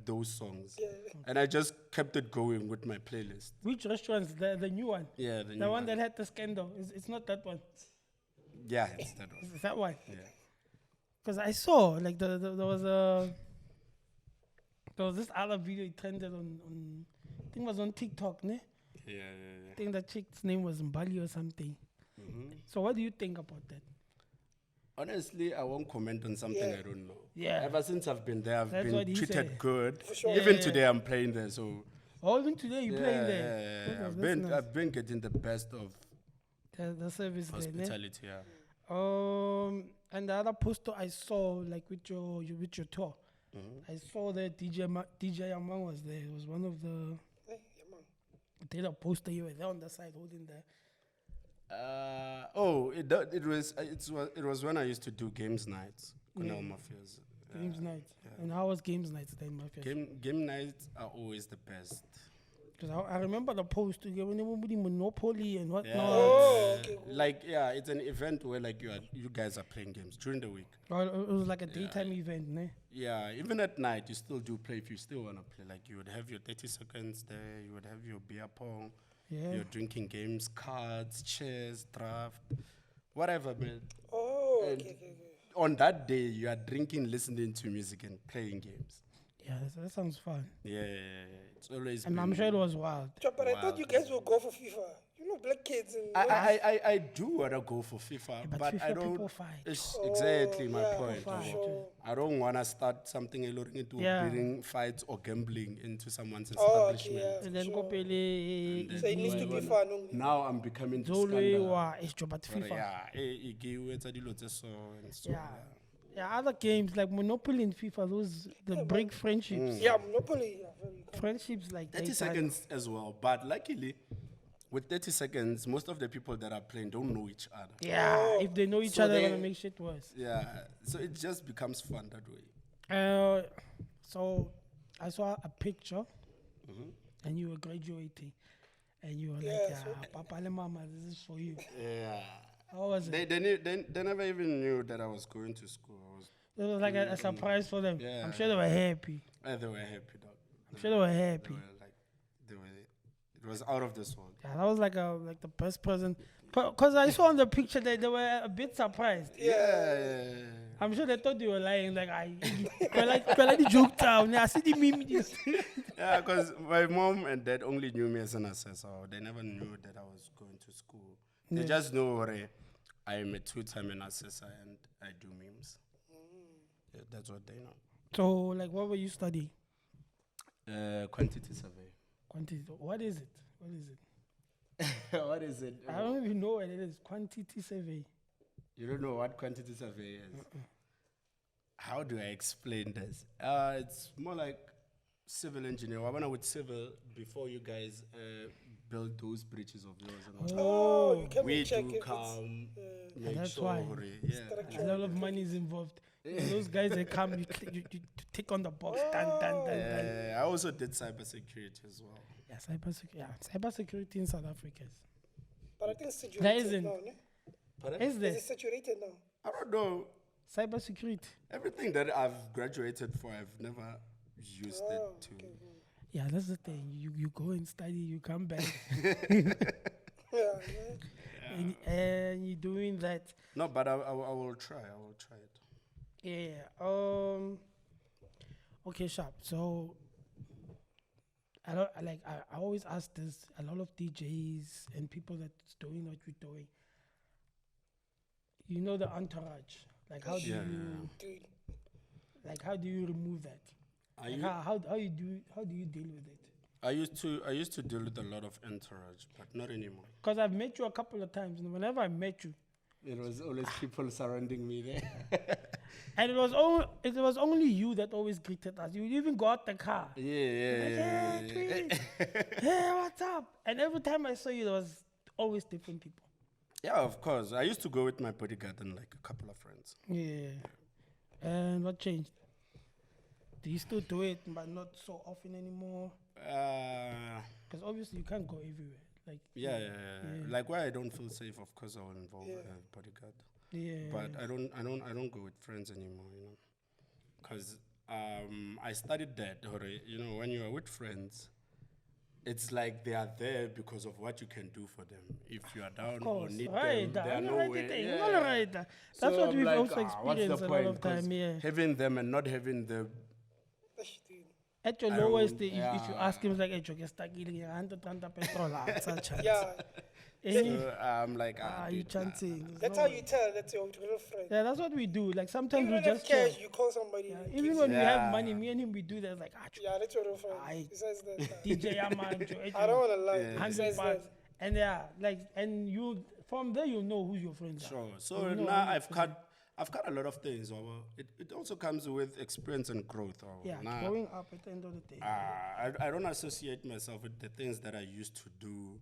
those songs, Yeah. and I just kept it going with my playlist. which restaurants? The new one. Yeah, The one that had the scandal. It's not that one. Yeah, it's that one. It's that one. Yeah. Because I saw like there was this other video it trended on I think it was on TikTok, ne? Yeah, I think the chick's name was Mbali or something. Mm-hmm. So what do you think about that? Honestly, I won't comment on something Yeah. I don't know. Yeah. Ever since I've been there, I've That's been what he treated said. good. sure. Even Yeah. today, I'm playing there. So Oh, even today you playing there. yeah, Okay, I've that's nice. been getting the best of The service there, ne? hospitality. Yeah. And the other poster I saw, like with your tour, I saw that DJ Amang was there. It was one of the Yeah, man. did a poster. You were there on the side holding the. It was when I used to do games nights. Kunal Mafias. Games night. And how was games nights then, Mafia? Game nights are always the best. Because I remember the post to give everybody Monopoly and whatnot. Oh, okay. Cool. Like it's an event where like you guys are playing games during the week. Well, it was like a daytime event, ne? Yeah, even at night you still do play if you still wanna play. Like you would have your 30 seconds there, you would have your beer pong, Yeah. your drinking games, cards, chess, draft, whatever, man. Oh, And okay. on that day you are drinking, listening to music and playing games. Yeah, that sounds fun. Yeah, it's always And been, I'm sure it was wild. But I thought you guys will go for FIFA. You know, black kids and I do wanna go for FIFA, but but FIFA I don't. people fight. It's exactly my yeah, point. for you sure. know. I don't wanna start something alluring into Yeah. bidding fights or gambling into someone's Oh, okay, establishment. yeah. And then sure. Kopele So it needs to be fun. Now I'm becoming the Zolwe scandal. wa but But FIFA. yeah, e etsa dilo tse so and so. Yeah. Yeah, other games like Monopoly and FIFA, those the break friendships. Yeah, Monopoly. Yeah, very cool. Friendships like 30 daytime. seconds as well, but luckily, with 30 seconds, most of the people that are playing don't know each other. Yeah, if they know each So other, they're they- gonna make shit worse. Yeah, so it just becomes fun that way. So I saw a picture, and you were graduating, and you were like, Yeah, yeah, Papa and Mama, this is for you. Yeah. How was it? They never even knew that I was going to school. It was like a surprise for them. Yeah. I'm sure they were happy. They were happy, dog. I'm sure they were happy. It was out of this world. Yeah, that was like the best present. Because I saw on the picture that they were a bit surprised. Yeah. I'm sure they thought you were lying. Like, I the joke town. I see the meme. This. Yeah, because my mom and dad only knew me as an assessor. They never knew that I was going to school. They just know I am a two-time an assessor and I do memes. Yeah, that's what they know. So, like, what were you studying? Quantity survey. Quantity. What is it? What is it? What is it? I don't even know what it is. Quantity survey. You don't know what quantity survey is? How do I explain this? It's more like civil engineer. I with civil before you guys build those bridges of yours. And all. Oh, you can We check do if it's come, make that's sure. why. Yeah. A lot of money is involved. Those guys that come, you take on the box. Dun, dun, dun, dun. I also did cybersecurity as well. Yeah, cybersecurity in South Africa. But I think it's saturated There isn't. now, ne? Pardon? Is Is there it saturated now? I don't know. cybersecurity? Everything that I've graduated for, I've never used Oh, it to. okay. Yeah, that's the thing. You go and study, you come back, Yeah. and you're doing that. No, but I will try. I will try it. Yeah. Okay, sharp. So I always ask this. A lot of DJs and people that's doing what we're doing. You know the entourage. Like how do Yeah, you Dude, how do you remove that? I, Like u- how do you deal with it? I used to deal with a lot of entourage, but not anymore. Because I've met you a couple of times, and whenever I met you, It was always people surrounding me there. and it was only you that always greeted us. You even go out the car. Yeah, Like, hey, tweet. Hey, what's up? And every time I saw you, there was always different people. Yeah, of course. I used to go with my bodyguard and like a couple of friends. Yeah. And what changed? Do you still do it, but not so often anymore? Because obviously you can't go everywhere. Like Yeah. Like where I don't feel safe, of course I will involve Yeah. a bodyguard. yeah. But I don't go with friends anymore, you know, because I studied that. You know, when you are with friends, it's like they are there because of what you can do for them. If you are down Of or course, need right. them, they are I'm nowhere. right. Yeah. All right. That's So what I'm we've like, also what's the experienced a lot point? of time. 'Cause Yeah. having them and not having them, Eish, dude. At your I lowest, don't- if you ask yeah. him, it's like, hey, you stuck in 100 petrol. Such a. Yeah, so I'm like, You dude, nah. chanting. There's that's no how way. you tell that's your real friend. Yeah, that's what we do. Like sometimes Even we when you have just chill. cash, you call somebody. Yeah, and even gives when you- we have Yeah. money, me and him, we do that. Like, Yeah, that's your real friend. Aye. Besides that, nah. DJ Amanjo, I don't want to lie. Yeah. 100 Besides bucks. that, And yeah, like, and you, from there, you know who your friends are. Sure. You So know now 100%. I've cut a lot of things. It also comes with experience and growth. Yeah, Now, growing up at the end of the day. I don't associate myself with the things that I used to do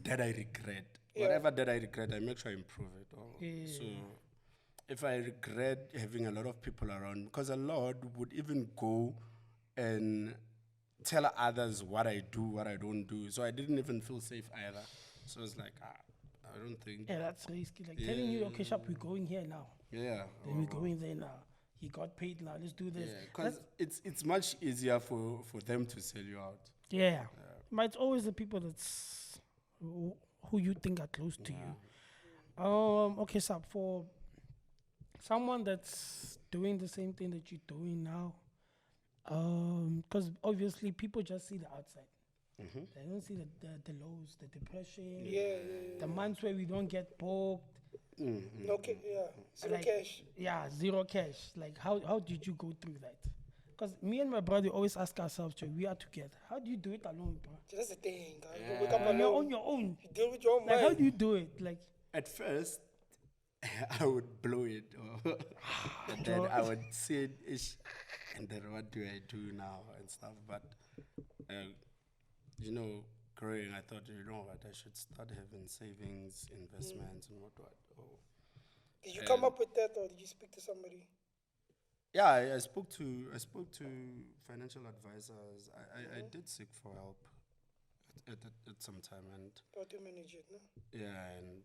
that I regret. Yeah. Whatever that I regret, I make sure I improve it. Yeah. So if I regret having a lot of people around, because a lot would even go and tell others what I do, what I don't do. So I didn't even feel safe either. So it's like, I don't think. Yeah, that's risky. Like telling you, okay, Shop, we're going here now. Yeah. Then we're going there now. He got paid now. Let's do this. Because it's much easier for them to sell you out. Yeah. But it's always the people that's who you think are close to you. Okay, so for someone that's doing the same thing that you're doing now, because obviously people just see the outside. They don't see the lows, the depression, yeah. the months where we don't get booked. No, yeah. Zero Like, cash. Yeah, zero cash. Like, how did you go through that? Because me and my brother always ask ourselves, "Joe, we are together. How do you do it alone, bro? That's the thing, guys. You wake up On alone. your own. You deal with your own Like, how mind. do you do it? Like, At first, I would blow it, and then I would say, "Ish," and then what do I do now and stuff. But you know, growing, I thought, you know what, I should start having savings, investments, and what. Did you come up with that, or did you speak to somebody? Yeah, I spoke to financial advisors. I did seek for help at some time, and How to manage it, no? yeah, and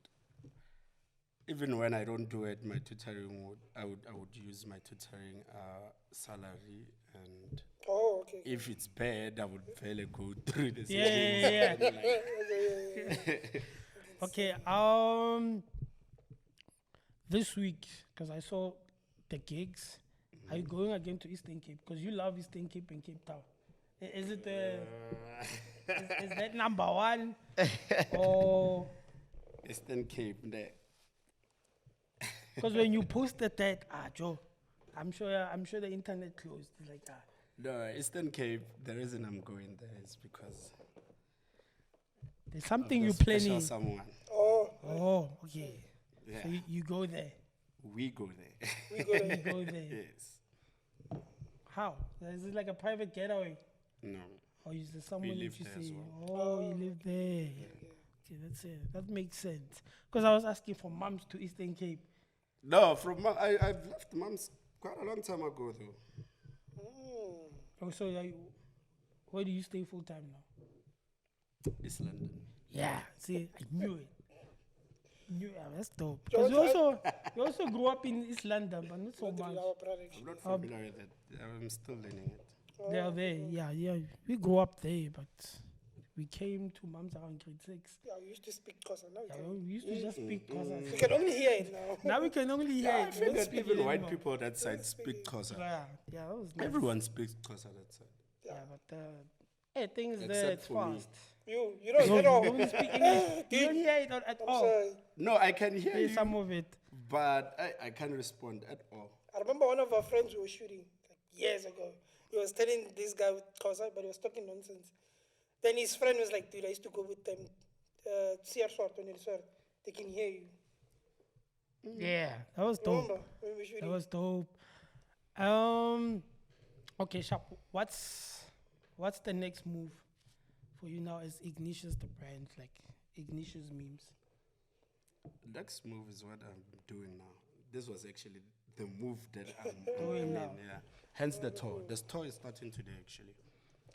even when I don't do it, my tutoring I would use my tutoring salary, and Oh, okay. if it's bad, I would fairly go through the yeah. Yeah. Okay, this week, because I saw the gigs, are you going again to Eastern Cape? Because you love Eastern Cape and Cape Town. Is it is that number one? Or Eastern Cape there. because when you posted that, Joe, I'm sure the internet closed. It's like No, Eastern Cape. The reason I'm going there is because there's of something the you special planning. someone. Oh, Oh, okay. Yeah, So you go there. we go there. we go there. You go there. Yes. How? Is it like a private getaway? No. Or is there someone that live you there as say, well. oh, you live there? Okay, that's it. That makes sense. Because I was asking for mums to Eastern Cape. No, I've left Mom's quite a long time ago though. Oh, so where do you stay full time now? East London. Yeah, see, I knew it. That's dope. George, Because you also grew up in East London, but not so Not much. our product. I'm not familiar with it. I'm still learning it. They're there, yeah. We grew up there, but we came to Mums around grade 6. Yeah, we used to speak Xhosa. Now we Yeah, can't. we used to just speak We Xhosa. can only hear it now. Now we can only hear I it. We don't figured speak even it white anymore. people that side speak Xhosa. Yeah, that was nice. Everyone speaks Xhosa that side. Yeah, but hey, things there, Except it's for me. fast. You You don't don't, at all. you don't speak English. You don't hear it at I'm all. sorry. No, I can hear Hear you, some of it. but I can't respond at all. I remember one of our friends we were shooting like years ago. He was telling this guy with Xhosa, but he was talking nonsense. Then his friend was like, dude, I used to go with them. CR Swart, when they swear, they can hear you. Yeah, that was dope. Remember when we were shooting? That was dope. Okay, Sharp. What's the next move for you now as Ignatius the brand, like Ignatius Memes? Next move is what I'm doing now. This was actually the move that I'm Doing doing now. Yeah. Hence the tour. The tour is starting today actually.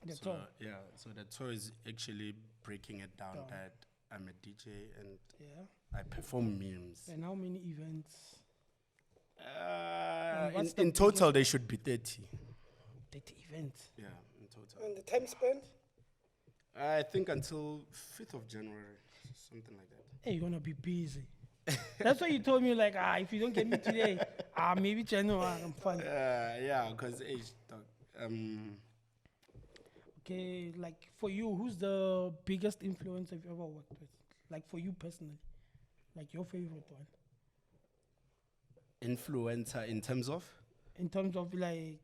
The So, tour. yeah, so the tour is actually breaking it down Down. that I'm a DJ and Yeah. I perform memes. And how many events? In, what's the in total, they should be 30. 30 events. Yeah, in total. And the time spent? I think until 5th of January, something like that. Hey, you're gonna be busy. That's what you told me. Like, if you don't get me today, maybe January. I'm fine. Yeah, because Okay, like for you, who's the biggest influencer you've ever worked with? Like for you personally, like your favorite one. influencer in terms of. In terms of like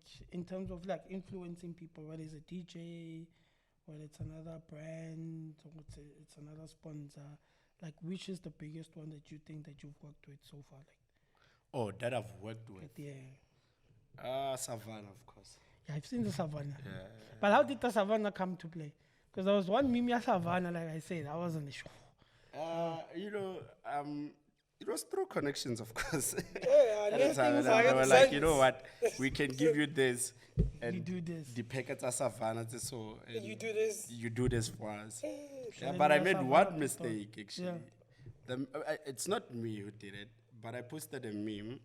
influencing people, whether it's a DJ, whether it's another brand, or it's another sponsor. Like, which is the biggest one that you think that you've worked with so far? Like, Oh, that I've worked with. yeah, Savannah, of course. yeah, I've seen the Savannah. Yeah. But how did the Savannah come to play? Because there was one meme of Savannah, like I said, I was on the show. It was through connections, of course. Yeah, At the time, and like they were sense. like, you know what, we can give you this, and You do this. the packets are Savannah, so and You do this. you do this for us. Yeah, Then but I you made have one Savannah mistake actually. Yeah. It's not me who did it, but I posted a meme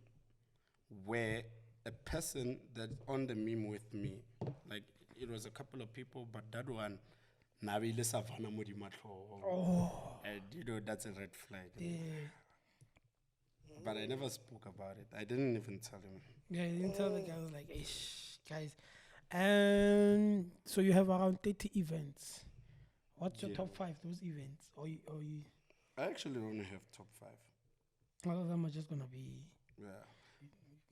where a person that on the meme with me, like it was a couple of people, but that one, Nabile Savannah Modimatlo. And you know, that's a red flag. Yeah. But I never spoke about it. I didn't even tell him. Yeah, you didn't tell the guy. I was like, ish, guys. And so you have around 30 events. What's your Yeah. top 5, those events? Or you I actually only have top 5. all of them are just going to be. Yeah.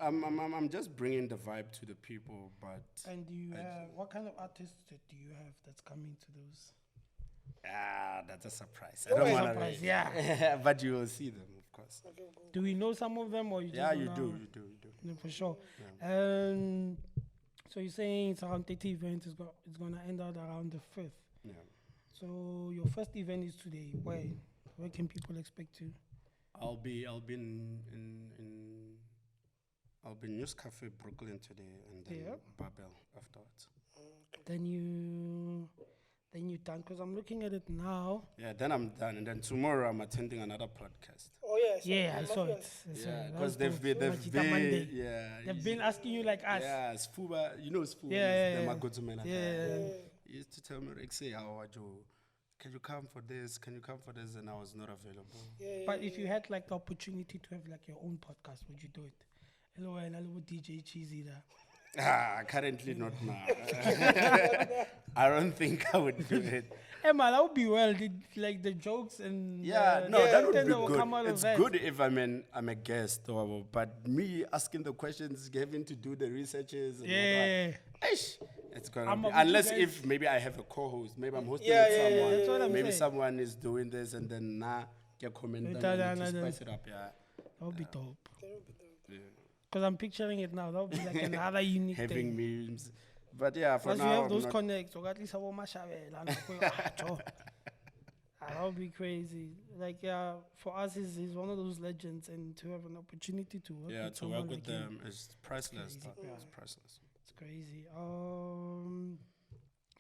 I'm just bringing the vibe to the people, but And do you have, what kind of artists do you have that's coming to those? that's a surprise. I Oh, don't it's want surprise, to. yeah. But you will see them, of course. Okay, go. Do we know some of them or you just Yeah, you wanna- do. No, for sure. Yeah. So you're saying it's around 30 events, it's going to end out around the 5th. Yeah. So your first event is today. Where can people expect to? I'll be in News Cafe Brooklyn today, and then Yeah. Babel afterwards. Then you done, because I'm looking at it now. Yeah, then I'm done, and then tomorrow I'm attending another podcast. Oh, yeah. Yeah, I saw it. Marvelous. I saw Yeah, it. because That was they've dope. been, Majita Monday. yeah, They've been asking you like us. yeah, Sfuba, you know Sfuba, Yeah, the yeah, Magotsumen. Yeah. He used to tell me, like, say, how are you? Can you come for this? Can you come for this? And I was not available. Yeah, But if you had like the opportunity to have like your own podcast, would you do it? Hello, and hello, DJ Cheesy there. Currently not now. I don't think I would do it. Hey man, that would be well. Like the jokes and Yeah, no, the that would content be will come out good. of It's that. good if I'm a guest, but me asking the questions, having to do the researches. And Yeah. Ish, it's gonna I'm be, a- would you unless guys- if maybe I have a co-host, maybe I'm hosting Yeah, with yeah, yeah, someone, that's what I'm maybe saying. someone is doing this, and then get comment Later and than to others. spice it up. Yeah, That would be dope. That would be dope. yeah. Because I'm picturing it now. That would be like another unique Having thing. memes, but yeah, for Once you now have I'm those not- connects, or at least have Mashabela. That would be crazy. Like, yeah, for us, he's one of those legends, and to have an opportunity to work yeah, with to someone work with like him, them is priceless. crazy, It's yeah. priceless. it's crazy.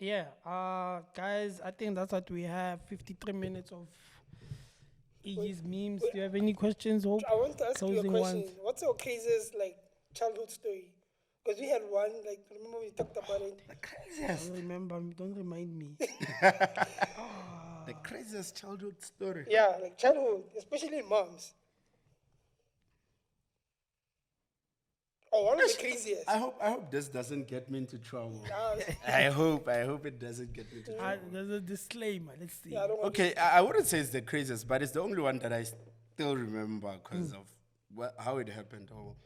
Yeah, guys, I think that's what we have. 53 minutes of Iggy's memes. Do you have any questions? Hope? I want to ask you a Closing question. ones. What's your craziest like childhood story? Because we had one, like, remember we talked about it? The craziest. Don't remember me. Don't remind me. The craziest childhood story. Yeah, like childhood, especially moms. Oh, one of the craziest. I hope this doesn't get me into trouble. Ah, I hope it doesn't get me into trouble. There's a disclaimer. Let's see. yeah, I don't want Okay, I wouldn't say it's the craziest, but it's the only one that I still remember because of how it happened. Oh,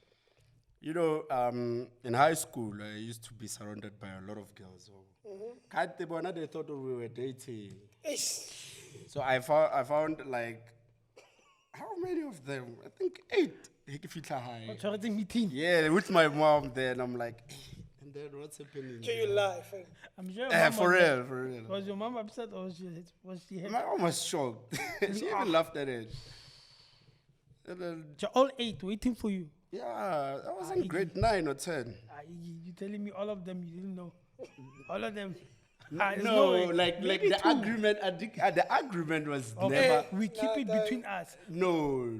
you know, in high school, I used to be surrounded by a lot of girls. Can't they thought we were dating. Ish. So I found like, how many of them? I think 8. Charity meeting. Yeah, with my mom then. I'm like, "Eh, and then what's happening? Show you life. I'm sure. For real. Was your mom upset or was she happy? My mom was shocked. She even laughed at it. And then, They're all 8 waiting for you. yeah, I was in grade 9 or 10. You telling me all of them you didn't know? All of them. There's No, way. like Maybe the 2. agreement. The agreement was Okay, never. we keep it between us. No.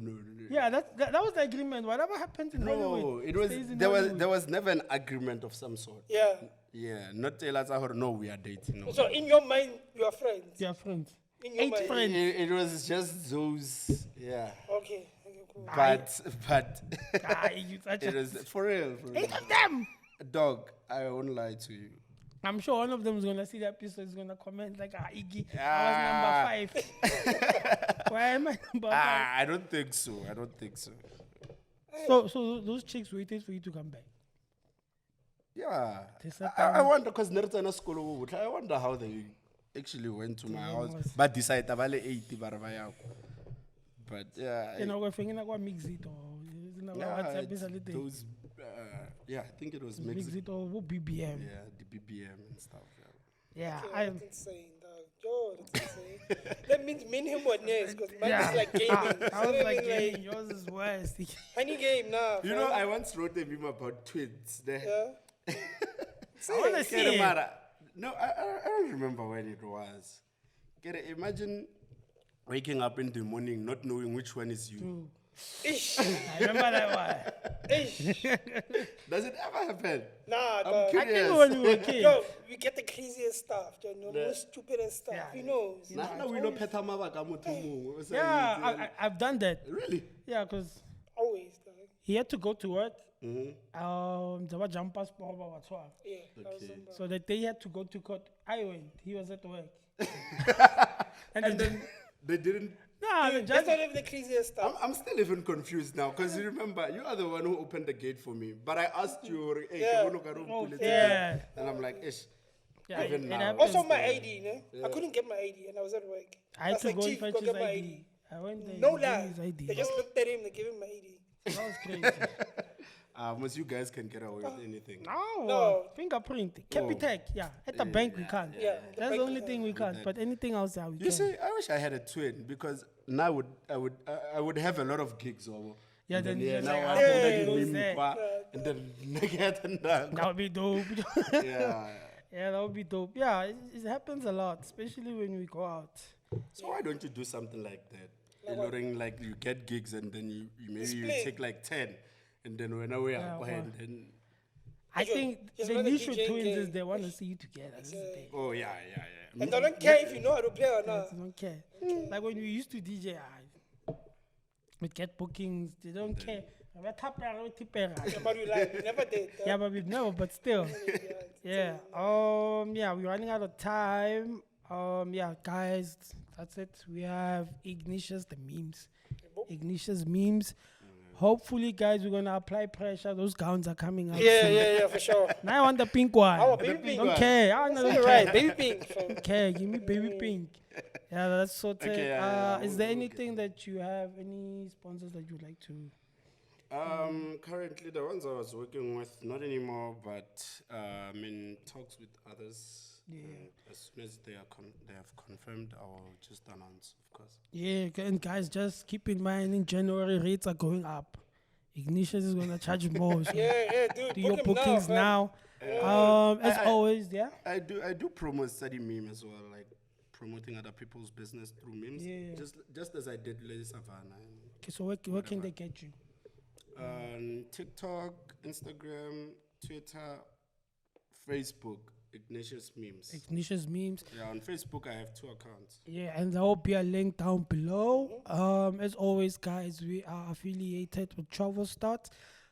Yeah, that was the agreement. Whatever happens in No, Hollywood, it was stays in there Hollywood. was never an agreement of some sort. Yeah. Yeah, not tell us no, we are dating. No. So in your mind, you are friends. They are friends. In your 8 mind. friends. It was just those, yeah. Okay. Okay, cool. But You such it a, was for real. 8 of them. Dog, I won't lie to you. I'm sure one of them is gonna see the episode. Is gonna comment like, Iggy, Ah. I was number 5. Why am I number 5? I don't think so. So those chicks waited for you to come back. Yeah. They sat I wonder because Nertana school. I wonder how they actually went to my house. But decided to 80 barabaya. But yeah. You know, we're thinking like mix it or WhatsApp is a little those, yeah, I think it was mix mixed. it or BBM. Yeah, the BBM and stuff. Yeah. Yeah, That's insane, dog. Yo, that's insane. That means me and him were next, because mine Yeah. is like gaming. I was like, Swimming, hey, yours is worse. honey game now. You know, I once wrote a meme about twins. Yeah. I wanna see it. No, I don't remember when it was. Imagine waking up in the morning not knowing which one is you. Ish. I remember that one. Ish. Does it ever happen? Nah, I'm dog. I curious. think when we were kids. Yo, we get the craziest stuff, you know, the most stupidest stuff. Yeah. Who knows? Nah, we know Peter Mabaka motho mongwe. O sa Yeah, I've done that. Really? Yeah, because Always, dog. he had to go to work. Mm-hmm. There were jumpers for about 12. Yeah. that was Okay. some, So that they had to go to court. I went. He was at work. and And then, then they didn't. nah, the Dude, judge, that's one of the craziest stuff. I'm still even confused now because you remember you are the one who opened the gate for me, but I asked you, hey, Yeah. ke bono ka re o mpuletse yeah. gate. And I'm like, ish. Yeah, Even it now. happens. Also, my ID, ne? I couldn't get my ID, and I was at work. I had was to like, go and "Chief, fetch go his get my ID. I went there. No he gave me lie. his ID. They just looked at him, they gave him my ID. That was crazy. Most you guys can get away with anything. No, fingerprint. Capitec, yeah. At the bank we can't. Yeah, at the That's bank the only we thing we can't. But anything else, yeah, we You can. see, I wish I had a twin because now I would have a lot of gigs over. Yeah, And then yeah, you're now like, I ah, have yeah, to goes name there. kwa, and then get That would be dope. yeah. Yeah, that would be dope. Yeah, it happens a lot, especially when we go out. So why don't you do something like that? Alluring, like you get gigs and then you maybe you Split. take like 10, and then when we Yeah, are well. and then I Just- think just the another issue with DJ twins is game. they want to see you together. This is the thing. oh yeah. And they don't care if you know how to play or not. They don't care. Like when we used to DJ, we'd get bookings. They don't care. We're tapera, we're tipera. But we like, we never did. Yeah, but we've never, but still. Yeah. Yeah, we're running out of time. Yeah, guys, that's it. We have Ignatius the memes. Ignatius memes. Hopefully, guys, we're gonna apply pressure. Those gowns are coming out. soon. Yeah, for sure. Now I want the pink one. I want baby pink Don't one. care. I want That's the right, baby pink. So. Okay, give me baby pink. Yeah, that's sorted. Okay, Is we'll- there we'll anything that you have, any sponsors that you'd like to? Currently the ones I was working with, not anymore, but I'm in talks with others. Yeah. As soon as they have confirmed, I will just announce, of course. Yeah, and guys, just keep in mind in January rates are going up. Ignatius is gonna charge more. So Yeah, dude. do your book him bookings now. now. As always, yeah. I do promote study meme as well, like promoting other people's business through memes. Yeah. Just as I did Lady Savannah. Okay, so where can they get you? On TikTok, Instagram, Twitter, Facebook, Ignatius Memes. Ignatius Memes. Yeah, on Facebook I have 2 accounts. Yeah, and there will be a link down below. As always, guys, we are affiliated with Travel Start.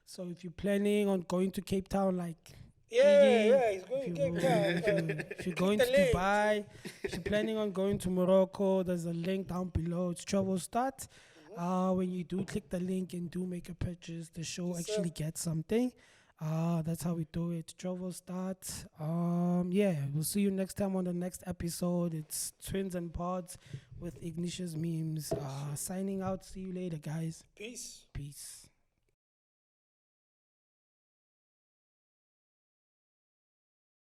So if you're planning on going to Cape Town, like Yeah, Iggy, he's going if to you- Cape Town. if you're going to the link. Dubai, if you're planning on going to Morocco, there's a link down below. It's Travel Start. When you do click the link and do make a purchase, the show Yes, sir. actually gets something. That's how we do it. Travel Start. Yeah, we'll see you next time on the next episode. It's Twins and Pods with Ignatius Memes. Signing out. See you later, guys. Peace. Peace.